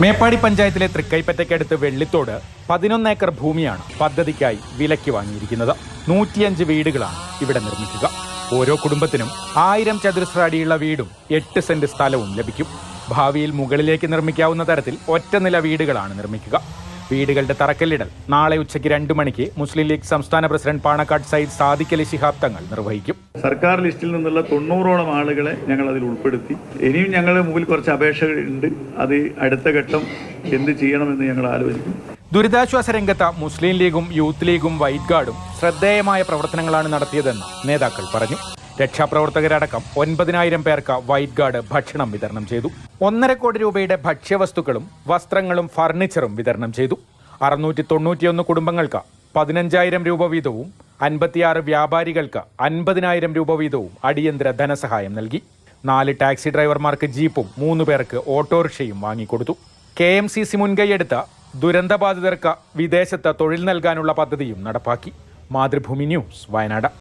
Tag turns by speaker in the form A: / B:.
A: മേപ്പാടി പഞ്ചായത്തിലെ തൃക്കൈപ്പറ്റയ്ക്കടുത്ത് വെള്ളിത്തോട് 11 ഏക്കർ ഭൂമിയാണ് പദ്ധതിക്കായി വിലയ്ക്ക് വാങ്ങിയിരിക്കുന്നത്. 105 വീടുകളാണ് ഇവിടെ നിർമ്മിക്കുക. ഓരോ കുടുംബത്തിനും 1000 ചതുരശ്ര അടിയുള്ള വീടും 8 സെന്റ് സ്ഥലവും ലഭിക്കും. ഭാവിയിൽ മുകളിലേക്ക് നിർമ്മിക്കാവുന്ന തരത്തിൽ ഒറ്റനില വീടുകളാണ് നിർമ്മിക്കുക. വീടുകളുടെ തറക്കല്ലിടൽ നാളെ ഉച്ചയ്ക്ക് 2 മണിക്ക് മുസ്ലിം ലീഗ് സംസ്ഥാന പ്രസിഡന്റ് പാണക്കാട് സയ്യിദ് സാദിഖ് അലി ശിഹാബ് തങ്ങൾ നിർവഹിക്കും.
B: സർക്കാർ ലിസ്റ്റിൽ നിന്നുള്ള 90ഓളം ആളുകളെ ഞങ്ങൾ അതിൽ ഉൾപ്പെടുത്തി. ഇനിയും ഞങ്ങളുടെ മുമ്പിൽ കുറച്ച് അപേക്ഷകളുണ്ട്. അത് അടുത്ത ഘട്ടം എന്ത് ചെയ്യണമെന്ന് ഞങ്ങൾ ആലോചിക്കും.
A: ദുരിതാശ്വാസ രംഗത്ത് മുസ്ലിം ലീഗും യൂത്ത് ലീഗും വൈറ്റ് ഗാർഡും ശ്രദ്ധേയമായ പ്രവർത്തനങ്ങളാണ് നടത്തിയതെന്ന് നേതാക്കൾ പറഞ്ഞു. രക്ഷാപ്രവർത്തകരടക്കം 9000 പേർക്ക് വൈറ്റ് ഗാർഡ് ഭക്ഷണം വിതരണം ചെയ്തു. 1.5 കോടി രൂപയുടെ ഭക്ഷ്യവസ്തുക്കളും വസ്ത്രങ്ങളും ഫർണിച്ചറും വിതരണം ചെയ്തു. 691 കുടുംബങ്ങൾക്ക് 15000 രൂപ വീതവും 56 വ്യാപാരികൾക്ക് 50000 രൂപ വീതവും അടിയന്തര ധനസഹായം നൽകി. 4 ടാക്സി ഡ്രൈവർമാർക്ക് ജീപ്പും 3 പേർക്ക് ഓട്ടോറിക്ഷയും വാങ്ങിക്കൊടുത്തു. KMCC മുൻകൈയെടുത്ത ദുരന്തബാധിതർക്ക് വിദേശത്ത് തൊഴിൽ നൽകാനുള്ള പദ്ധതിയും നടപ്പാക്കി. മാതൃഭൂമി ന്യൂസ്, വയനാട്.